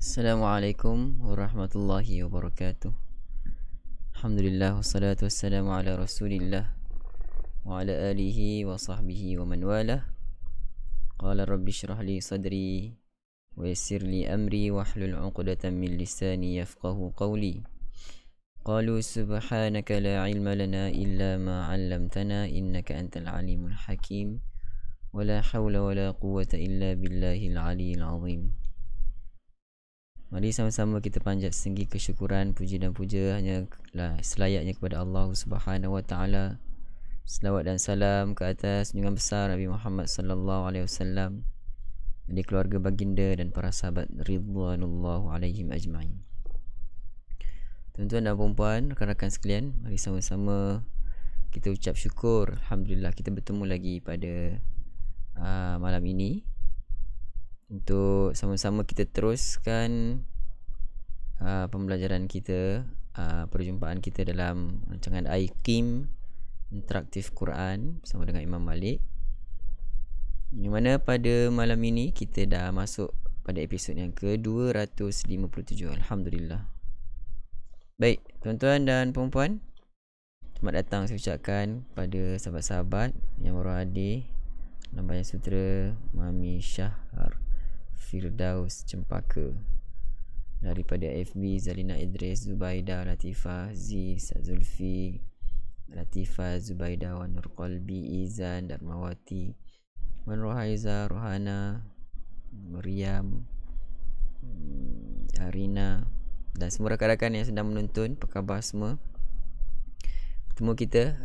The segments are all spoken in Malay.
Assalamualaikum warahmatullahi wabarakatuh. Alhamdulillah wassalatu wassalamu ala Rasulillah wa ala alihi wa sahbihi wa man walah. Qala rabbi shrah li sadri wa yassir li amri wahlul 'uqdatam min lisani yafqahu qawli. Qalu subhanaka la 'ilma lana illa ma 'allamtana innaka antal alimul hakim. Wa la hawla wa la quwwata illa billahil 'aliyyil 'azim. Mari sama-sama kita panjat setinggi kesyukuran, puji dan puja hanya selayaknya kepada Allah Subhanahu wa taala. Selawat dan salam ke atas junjungan besar Nabi Muhammad sallallahu alaihi wasallam, dari keluarga baginda dan para sahabat ridwanullahu alaihim ajmain. Tuan-tuan dan puan-puan, rakan-rakan sekalian, mari sama-sama kita ucap syukur. Alhamdulillah kita bertemu lagi pada malam ini untuk sama-sama kita teruskan pembelajaran kita, perjumpaan kita dalam rancangan IQIM Interaktif Quran bersama dengan Imam Malik, di mana pada malam ini kita dah masuk pada episod yang ke-257. Alhamdulillah. Baik, tuan-tuan dan puan-puan, selamat datang saya ucapkan pada sahabat-sahabat yang baru hadir dalam Bayan Sutera Mami Syahar Firdaus Cempaka, daripada FB Zalina Idris, Zubaida, Latifah, Aziz, Zulfi, Latifah, Zubaida, Wan Nur Qalbi, Izan, Darmawati, Wan Rohaiza, Rohana, Maryam, Arina, dan semua rakan-rakan yang sedang menonton. Apa khabar semua? Bertemu kita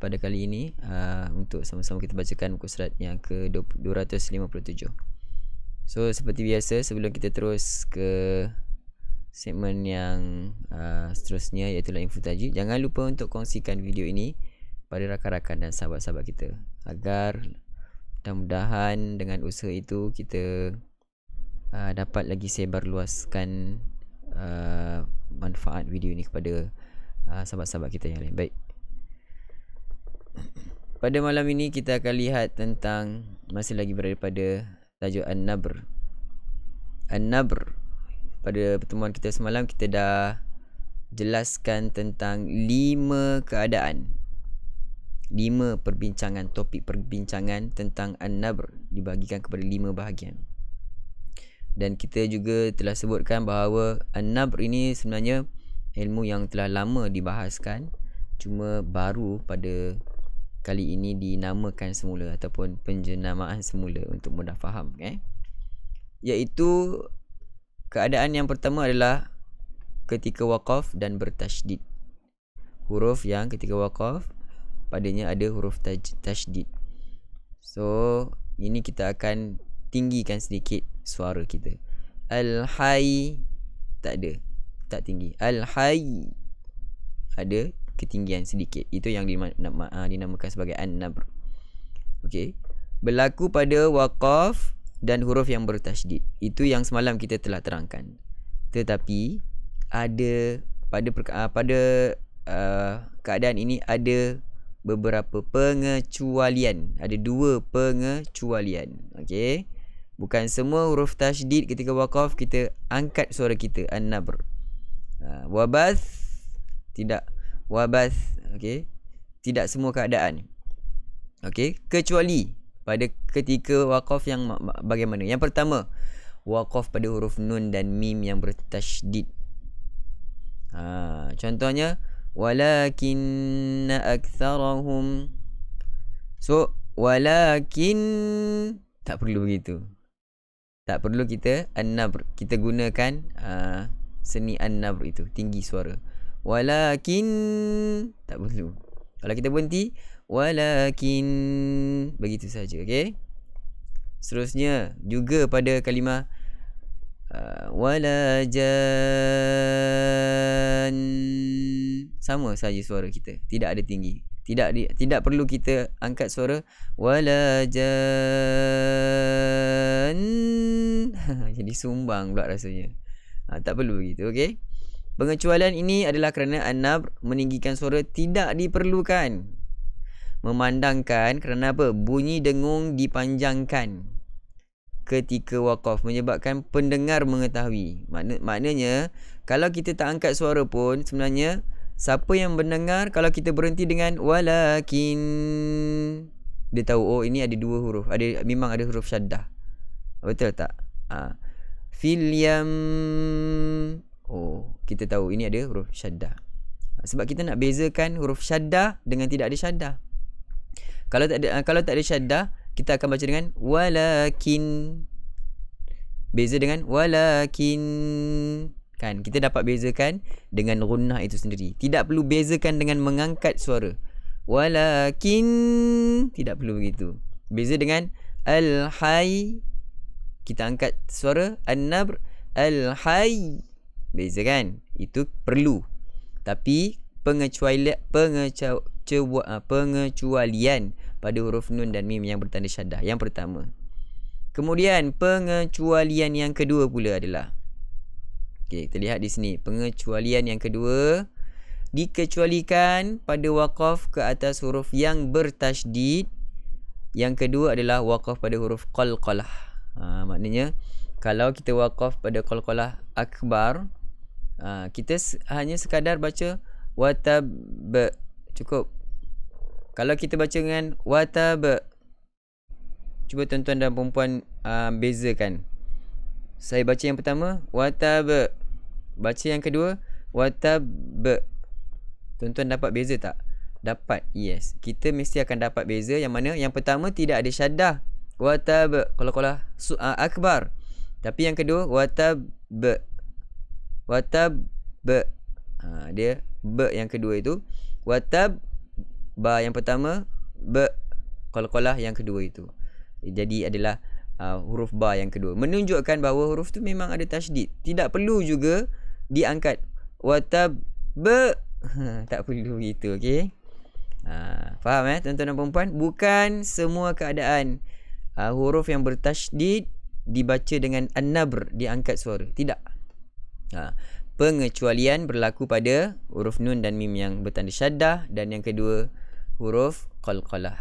pada kali ini untuk sama-sama kita bacakan muka surat yang ke-257. So seperti biasa, sebelum kita terus ke segmen yang seterusnya, iaitu info tajuk, jangan lupa untuk kongsikan video ini pada rakan-rakan dan sahabat-sahabat kita, agar mudah-mudahan dengan usaha itu kita dapat lagi sebarluaskan manfaat video ini kepada sahabat-sahabat kita yang lain. Baik, pada malam ini kita akan lihat tentang, masih lagi berada pada tajuk An-Nabr. An-Nabr, pada pertemuan kita semalam kita dah jelaskan tentang 5 keadaan, 5 perbincangan, topik perbincangan tentang An-Nabr dibahagikan kepada 5 bahagian. Dan kita juga telah sebutkan bahawa An-Nabr ini sebenarnya ilmu yang telah lama dibahaskan, cuma baru pada kali ini dinamakan semula ataupun penjenamaan semula untuk mudah faham, iaitu keadaan yang pertama adalah ketika waqaf dan bertasydid. Huruf yang ketika waqaf padanya ada huruf tasydid. So ini kita akan tinggikan sedikit suara kita. Al-hayy tak ada, tak tinggi. Al-hayy ada ketinggian sedikit. Itu yang dinamakan sebagai An-Nabr. Okey. Berlaku pada waqaf dan huruf yang bertasydid. Itu yang semalam kita telah terangkan. Tetapi ada pada keadaan ini ada beberapa pengecualian. Ada 2 pengecualian. Okey. Bukan semua huruf tasydid ketika waqaf kita angkat suara kita An-Nabr. Wabath tidak. Wabath, okey, tidak semua keadaan, okey, kecuali pada ketika waqaf yang bagaimana. Yang pertama, waqaf pada huruf nun dan mim yang bertasydid. Contohnya walakinna aktsarahum. So walakin tak perlu begitu, tak perlu kita An-Nabr, kita gunakan seni An-Nabr itu, tinggi suara. Walakin tak perlu. Kalau kita berhenti, walakin, begitu saja, okey. Seterusnya juga pada kalimah walajan, sama saja suara kita, tidak ada tinggi. Tidak perlu kita angkat suara walajan. Jadi sumbang pula rasanya. Tak perlu begitu, okey. Pengecualian ini adalah kerana An-Nabr meninggikan suara tidak diperlukan. Memandangkan kerana apa? Bunyi dengung dipanjangkan. ketika waqaf, menyebabkan pendengar mengetahui. Maknanya kalau kita tak angkat suara pun sebenarnya siapa yang mendengar, kalau kita berhenti dengan walakin, dia tahu oh ini ada dua huruf, memang ada huruf syaddah. Betul tak? Fil yam, oh kita tahu ini ada huruf syaddah. Sebab kita nak bezakan huruf syaddah dengan tidak ada syaddah. Kalau tak ada syaddah, kita akan baca dengan walakin. Beza dengan walakin, kan kita dapat bezakan dengan gunnah itu sendiri. Tidak perlu bezakan dengan mengangkat suara. Walakin, tidak perlu begitu. Beza dengan al-hayy, kita angkat suara. An-nabr, al-hayy, beza kan? Itu perlu. Tapi pengecualian pada huruf nun dan mim yang bertanda syaddah, yang pertama. Kemudian pengecualian yang kedua pula adalah, okey, kita lihat di sini. Pengecualian yang kedua, dikecualikan pada waqaf ke atas huruf yang bertasydid. Yang kedua adalah waqaf pada huruf qalqalah. Maknanya kalau kita waqaf pada qalqalah akbar, kita hanya sekadar baca watab, cukup. Kalau kita baca dengan watab, cuba tuan-tuan dan perempuan bezakan. Saya baca yang pertama watab, baca yang kedua watab. Tuan-tuan dapat beza tak? Dapat. Yes, kita mesti akan dapat beza. Yang mana yang pertama tidak ada syaddah, watab qalqalah akbar. Tapi yang kedua watab, watab, dia yang kedua itu watab, ba yang pertama, qalqalah yang kedua itu. Jadi adalah huruf ba yang kedua, menunjukkan bahawa huruf tu memang ada tasydid. Tidak perlu juga diangkat watab, tak perlu gitu. Okey, faham tuan-tuan dan perempuan? Bukan semua keadaan huruf yang bertasydid dibaca dengan an-nabr, diangkat suara. Tidak. Pengecualian berlaku pada huruf nun dan mim yang bertanda syaddah, dan yang kedua huruf qalqalah,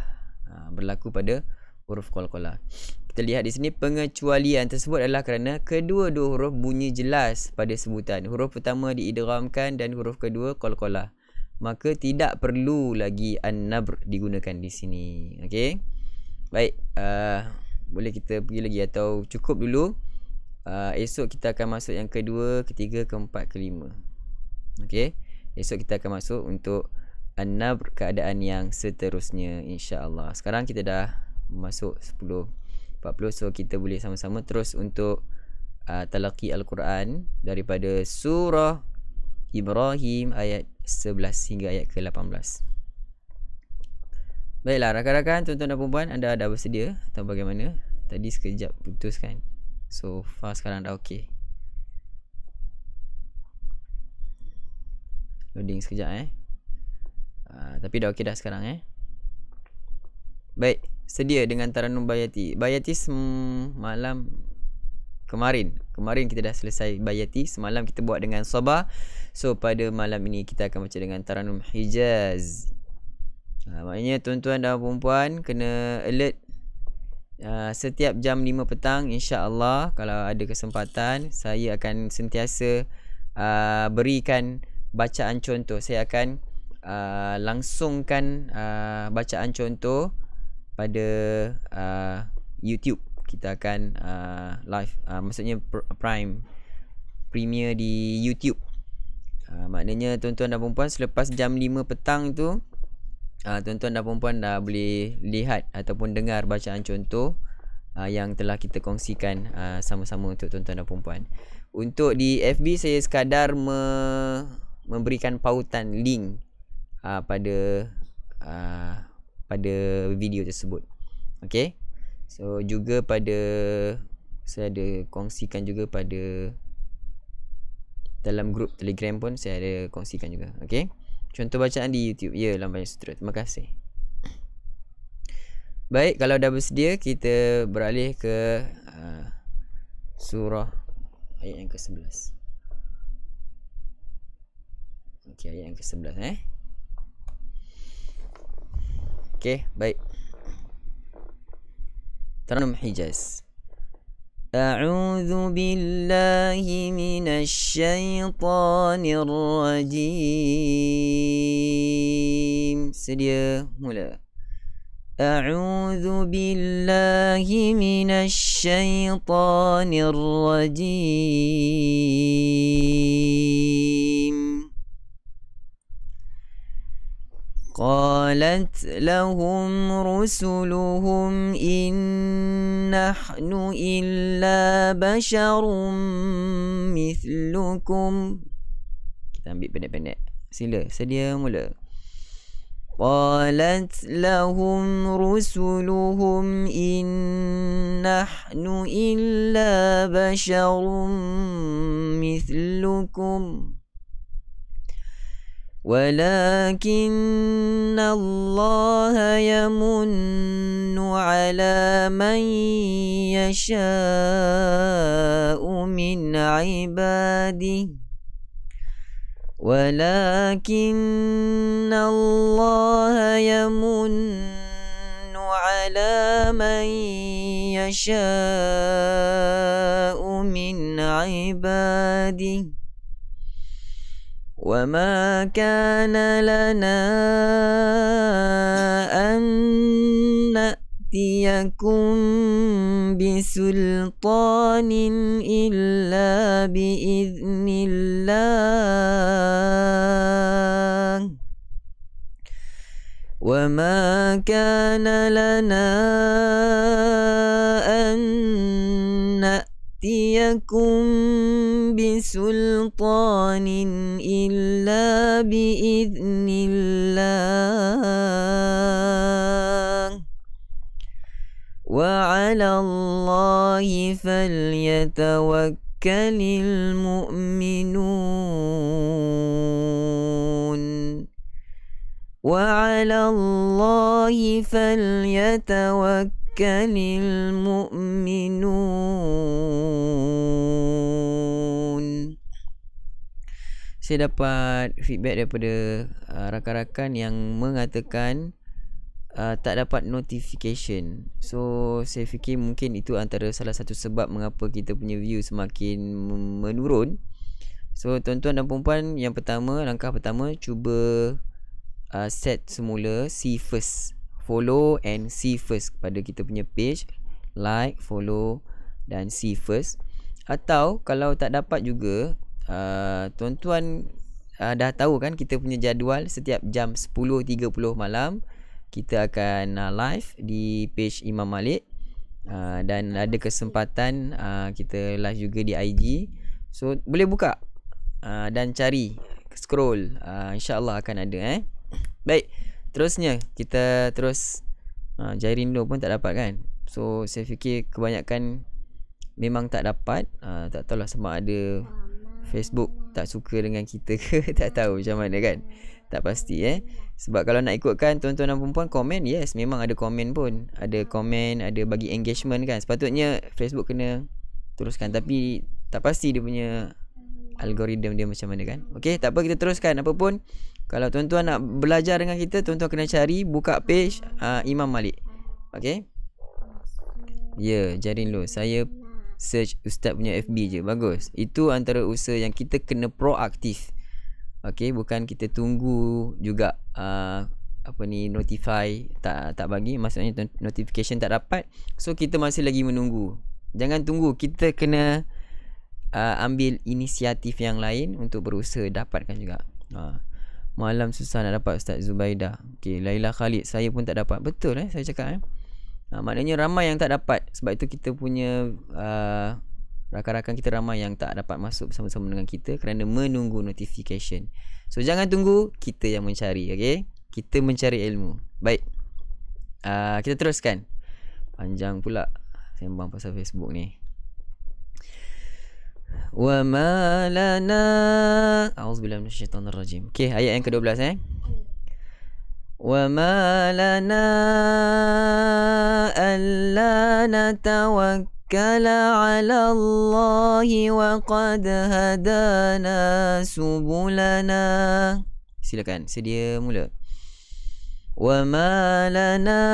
berlaku pada huruf qalqalah. Kita lihat di sini, pengecualian tersebut adalah kerana kedua-dua huruf bunyi jelas pada sebutan. Huruf pertama diidghamkan dan huruf kedua qalqalah. Maka tidak perlu lagi an-nabr digunakan di sini. Okey. Baik, boleh kita pergi lagi atau cukup dulu? Esok kita akan masuk yang kedua, ketiga, keempat, kelima. Okey. Esok kita akan masuk untuk an-nabr, keadaan yang seterusnya, insya-Allah. Sekarang kita dah masuk 10:40, so kita boleh sama-sama terus untuk talaqi al-Quran daripada surah Ibrahim ayat 11 hingga ayat ke-18. Baiklah rakan-rakan, tuan-tuan dan puan-puan, anda dah bersedia atau bagaimana? Tadi sekejap putus kan? So far sekarang dah okey. Loading sekejap tapi dah okey dah sekarang Baik, sedia dengan Taranum Bayati. Bayati semalam kemarin kita dah selesai Bayati. Semalam kita buat dengan Sabah. So pada malam ini kita akan baca dengan Taranum Hijaz. Maknanya tuan-tuan dan puan-puan kena alert setiap jam 5 petang, insya-Allah. Kalau ada kesempatan, saya akan sentiasa berikan bacaan contoh. Saya akan langsungkan bacaan contoh pada YouTube. Kita akan live, maksudnya premier di YouTube. Maknanya tuan-tuan dan puan-puan, selepas jam 5 petang tu, tuan-tuan dan puan-puan dah boleh lihat ataupun dengar bacaan contoh yang telah kita kongsikan sama-sama untuk tuan-tuan dan puan-puan. Untuk di FB saya sekadar memberikan pautan link pada video tersebut. Okey. So juga pada saya ada kongsikan juga pada dalam grup Telegram pun saya ada kongsikan juga. Okey. Contoh bacaan di YouTube. Ya, Lambangan Sutera. Terima kasih. Baik, kalau dah bersedia, kita beralih ke surah ayat yang ke-11. Okey, ayat yang ke-11 Okey, baik. Taranum Hijaz. A'udzu billahi minasyaitonir rajim. Sedia mula. A'udzu billahi minasyaitonir rajim. قالت لهم رسلهم إن نحن إلا بشر مثلكم. Kita ambil pendek-pendek. Sila, sedia mula. قالت لهم رسلهم إن نحن إلا بشر مثلكم ولكن الله يمن على من يشاء من عباده ولكن الله يمن على من يشاء من عباده وما كان لنا أن نأتيكم بسلطان إلا بإذن الله وما كان لنا أن نأتيكم بسلطان إلا بإذن الله وعلى الله فليتوكل المؤمنون وعلى الله فليتوكل المؤمنون. Saya dapat feedback daripada rakan-rakan yang mengatakan tak dapat notification. So saya fikir mungkin itu antara salah satu sebab mengapa kita punya view semakin menurun. So tuan-tuan dan puan-puan, yang pertama, langkah pertama, cuba set semula see first, follow and see first pada kita punya page. Like, follow dan see first. Atau kalau tak dapat juga, tuan-tuan dah tahu kan kita punya jadual setiap jam 10.30 malam kita akan live di page Imam Malik, dan ada kesempatan kita live juga di IG. So boleh buka dan cari, scroll, insya-Allah akan ada. Baik, terusnya kita terus Jairindo pun tak dapat kan. So saya fikir kebanyakan memang tak dapat. Tak tahulah sebab ada Facebook tak suka dengan kita ke tak tahu macam mana kan, tak pasti. Sebab kalau nak ikutkan tuan-tuan dan perempuan komen, yes memang ada komen pun, ada komen, ada bagi engagement kan. Sepatutnya Facebook kena teruskan, tapi tak pasti dia punya algoritma dia macam mana kan. Okey, tak apa, kita teruskan. Apa pun, kalau tuan-tuan nak belajar dengan kita, tuan-tuan kena cari, buka page Imam Malik. Okey. Ya, Jarin lo, saya search Ustaz punya FB je, bagus. Itu antara usaha yang kita kena proaktif. Okey, bukan kita tunggu juga notify tak bagi, maksudnya notification tak dapat. So kita masih lagi menunggu. Jangan tunggu, kita kena ambil inisiatif yang lain untuk berusaha dapatkan juga. Malam susah nak dapat Ustaz Zubaidah. Okey, Laila Khalid, saya pun tak dapat. Betul saya cakap maknanya ramai yang tak dapat. Sebab itu kita punya rakan-rakan kita ramai yang tak dapat masuk bersama-sama dengan kita kerana menunggu notification. So jangan tunggu, kita yang mencari. Okay, kita mencari ilmu. Baik, kita teruskan. Panjang pula sembang pasal Facebook ni. Wa ma lana, a'udzubillahi minasyaitonirrajim. Okay, ayat yang ke-12 وَمَا لَنَا أَلَّا نَتَوَكَّلَ عَلَى اللَّهِ وَقَدْ هَدَانَا سُبُلَنَا. Silakan, sedia mula. وَمَا لَنَا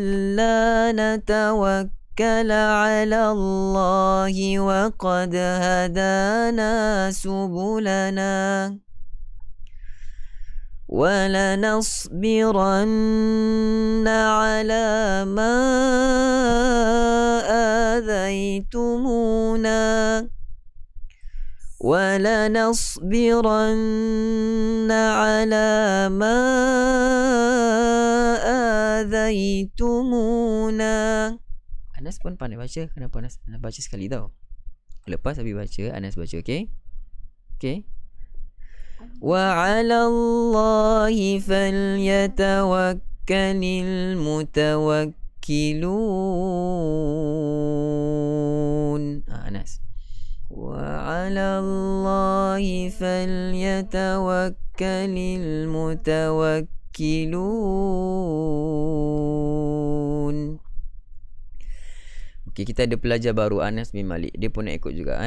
أَلَّا نَتَوَكَّلَ على الله وقد هدانا سبلنا ولنصبرن على ما آذيتمونا ولنصبرن على ما آذيتمونا. Anas pun pandai baca. Kenapa Anas baca sekali tau? Lepas Abi baca, Anas baca, okey? Okey. وعلى الله فليتوكل المتوكلون. أنس وعلى الله فليتوكل المتوكلون. Okay, kita ada pelajar baru, Anas bin Malik. Dia pun nak ikut juga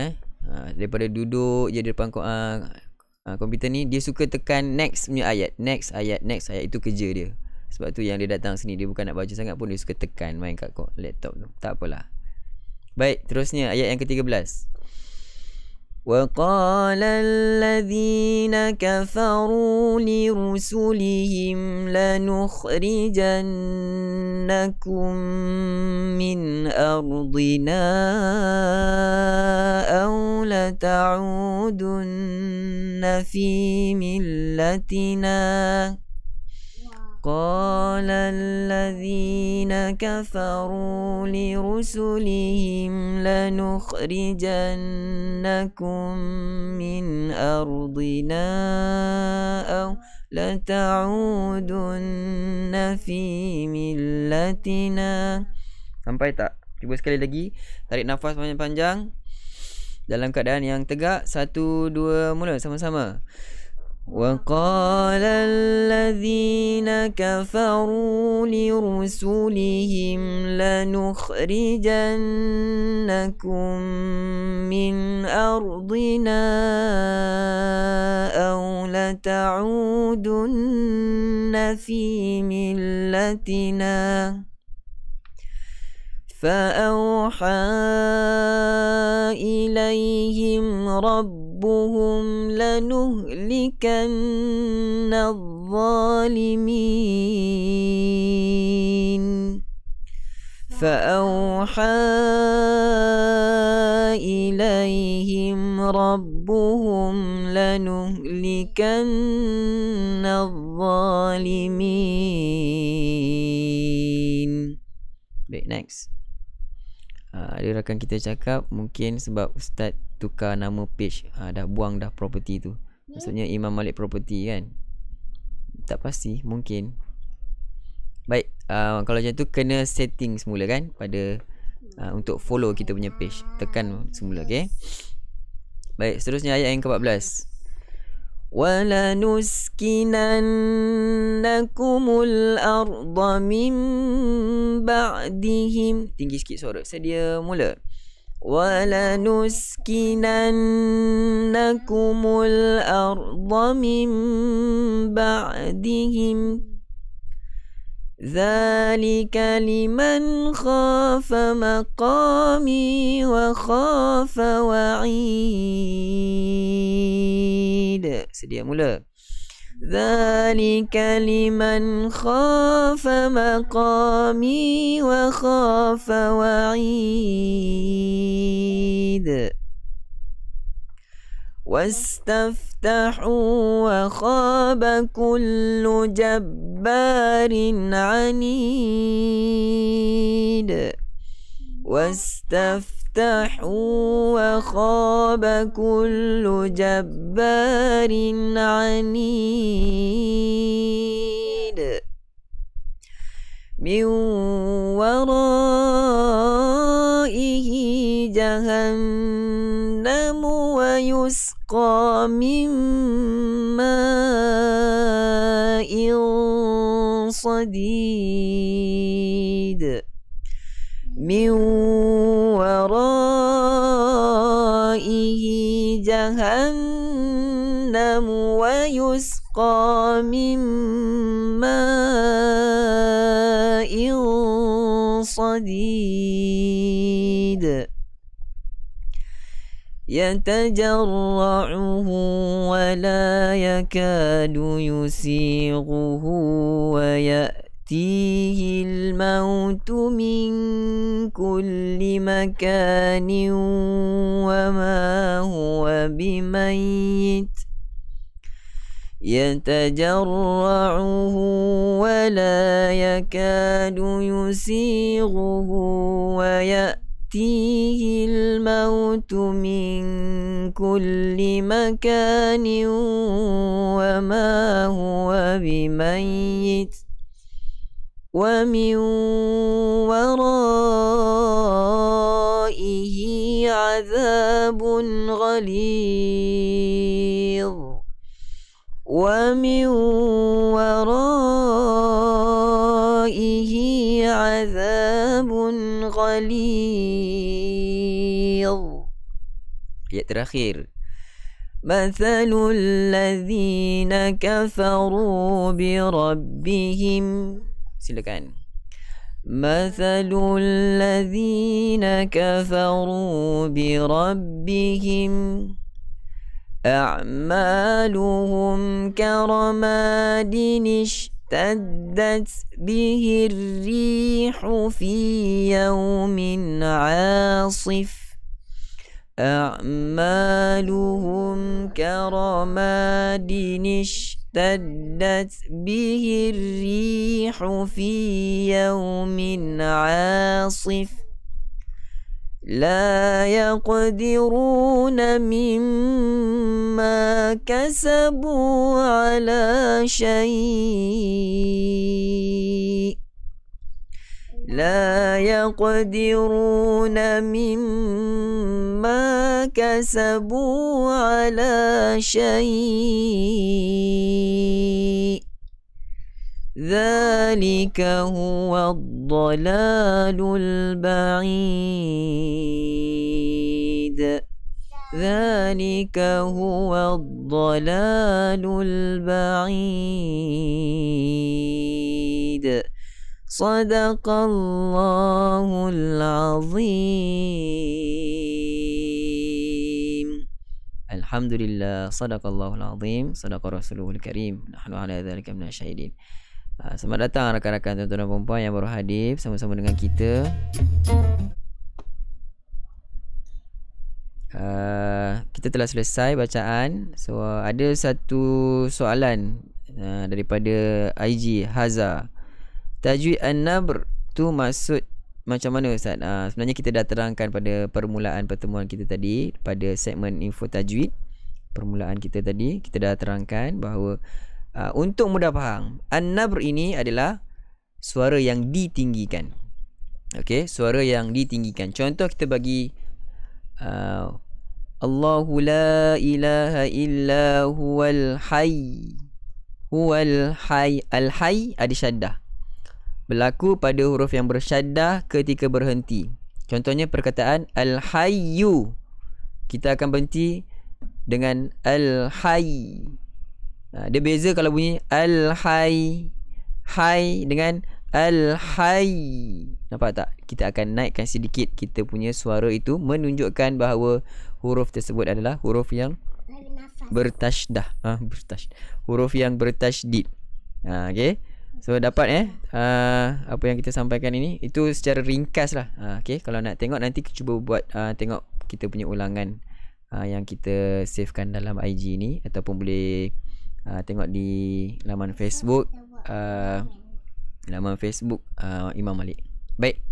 daripada duduk je di depan komputer ni, dia suka tekan next punya ayat, next ayat. Itu kerja dia. Sebab tu yang dia datang sini, dia bukan nak baca sangat pun, dia suka tekan main kat laptop tu. Tak apalah. Baik, terusnya ayat yang ke-13. وَقَالَ الَّذِينَ كَفَرُوا لِرُسُلِهِمْ لَنُخْرِجَنَّكُمْ مِنْ أَرْضِنَا أَوْ لَتَعُودُنَّ فِي مِلَّتِنَا قال الذين كفروا لرسلهم لنخرجنكم من أرضنا أو لتعودن في ملتنا. Sampai tak? Cuba sekali lagi. Tarik nafas panjang-panjang dalam keadaan yang tegak. 1, 2, mula sama-sama. وقال الذين كفروا لرسلهم لنخرجنكم من أرضنا أو لتعودن في ملتنا فأوحى إليهم ربهم لنهلكن الظالمين فأوحى إليهم ربهم لنهلكن الظالمين. Baik, next. Ada rakan kita cakap mungkin sebab Ustaz tukar nama page, dah buang dah property tu. Maksudnya Imam Malik Property kan. Tak pasti, mungkin. Baik, kalau macam tu kena setting semula kan pada untuk follow kita punya page. Tekan semula, okey. Baik, seterusnya ayat yang ke-14. وَلَنُسْكِنَنَّكُمُ الْأَرْضَ مِنْ بَعْدِهِمْ. Tinggi sikit suara. Sedia mula. وَلَنُسْكِنَنَّكُمُ الْأَرْضَ مِنْ بَعْدِهِمْ ذَلِكَ لِمَنْ خَافَ مَقَامِي وَخَافَ وَعِيدِ. Sedia mula. ذَلِكَ لِمَنْ خَافَ مَقَامِي وَخَافَ وَعِيدِ. واستفتحوا وخاب كل جبار عنيد. واستفتحوا وخاب كل جبار عنيد. من ورائه جهنم ويسقى من ماء صديد. من ورائه جهنم ويسقى من ماء صديد يتجرعه ولا يكاد يسيغه ويأتيه الموت من كل مكان وما هو بميت يتجرعه ولا يكاد يسيغه ويأتيه الموت من كل مكان وما هو بميت ومن ورائه عذاب غليظ ومن ورائه عذاب غليظ. Ayat terakhir. مثل الذين كفروا بربهم. Silakan. مثل الذين كفروا بربهم أعمالهم كرماد اشتدت به الريح في يوم عاصف أعمالهم كرماد اشتدت به الريح في يوم عاصف لا يقدرون مما كسبوا على شيء لا يقدرون مما كسبوا على شيء ذلك هو الضلال البعيد ذلك هو الضلال البعيد صدق الله العظيم. Alhamdulillah, sadaqallahul azim, sadaqa rasuluhul karim, nahnu ala dzalika minasy syahidin. Selamat datang rakan-rakan tuan-tuan dan puan-puan yang baru hadir sama-sama dengan kita. Kita telah selesai bacaan. So ada satu soalan daripada IG Haza. Tajwid an-nabr tu maksud macam mana Ustaz? Sebenarnya kita dah terangkan pada permulaan pertemuan kita tadi, pada segmen info tajwid. Permulaan kita tadi kita dah terangkan bahawa untuk mudah faham, an-nabr ini adalah suara yang ditinggikan. Okey, suara yang ditinggikan. Contoh kita bagi Allahu la ilaha illa huwal hayy. Huwal hayy. Al-hayy ada syaddah. Berlaku pada huruf yang bersyaddah ketika berhenti. Contohnya perkataan al-hayyu. Kita akan berhenti dengan al-hayy. Dia beza kalau bunyi al-hayy, hay dengan al-hayy. Nampak tak? Kita akan naikkan sedikit kita punya suara itu, menunjukkan bahawa huruf tersebut adalah huruf yang bertasyddah. Huruf yang bertasydid. Okey. So dapat apa yang kita sampaikan ini itu secara ringkas lah. Okey, kalau nak tengok nanti cuba buat tengok kita punya ulangan yang kita savekan dalam IG ni, ataupun boleh tengok di laman Facebook Imam Malik. Baik.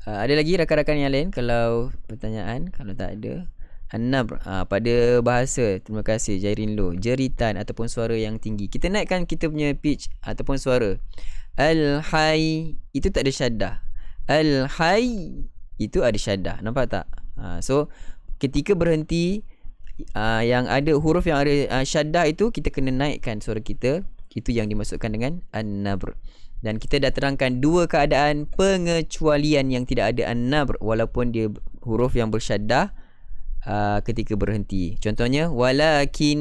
Ada lagi rakan-rakan yang lain kalau pertanyaan? Kalau tak ada, an-nabr pada bahasa, terima kasih Jairin Lo, jeritan ataupun suara yang tinggi. Kita naikkan kita punya pitch ataupun suara. Al-hayy itu tak ada syaddah. Al-hayy itu ada syaddah. Nampak tak? So ketika berhenti, yang ada huruf yang ada syaddah itu, kita kena naikkan suara kita. Itu yang dimaksudkan dengan an-nabr. Dan kita dah terangkan dua keadaan pengecualian yang tidak ada an-nabr walaupun dia huruf yang bersyaddah ketika berhenti. Contohnya walakin,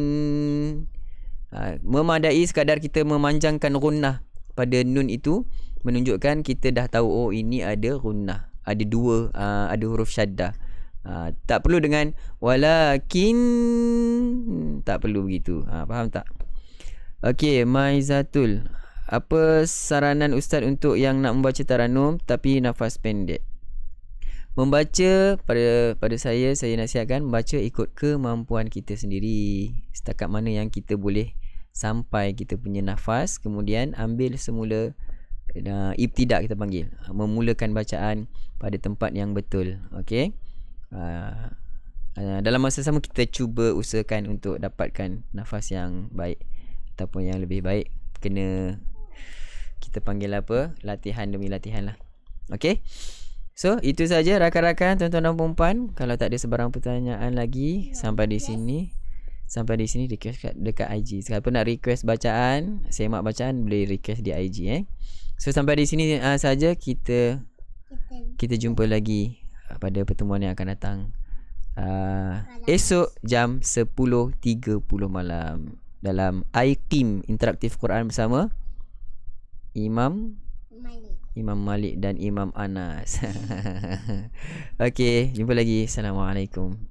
memadai sekadar kita memanjangkan gunnah pada nun itu, menunjukkan kita dah tahu oh ini ada gunnah, ada dua, ada huruf syaddah. Tak perlu dengan walakin, tak perlu begitu. Faham tak? Okey, Maizatul, apa saranan ustaz untuk yang nak membaca taranum tapi nafas pendek? Membaca pada saya nasihatkan membaca ikut kemampuan kita sendiri, setakat mana yang kita boleh sampai kita punya nafas. Kemudian ambil semula ibtidak, kita panggil, memulakan bacaan pada tempat yang betul. Okey, dalam masa sama kita cuba usahakan untuk dapatkan nafas yang baik ataupun yang lebih baik. Kena kita panggil apa, latihan demi latihan lah. Okey, so itu saja rakan-rakan, tuan-tuan dan puan-puan. Kalau tak ada sebarang pertanyaan lagi sampai di sini request dekat IG. Siapa nak request bacaan, semak bacaan, boleh request di IG. So sampai di sini saja, kita jumpa lagi pada pertemuan yang akan datang esok jam 10.30 malam dalam IQIM Interaktif Quran bersama Imam Malik dan Imam Anas. Okey, jumpa lagi. Assalamualaikum.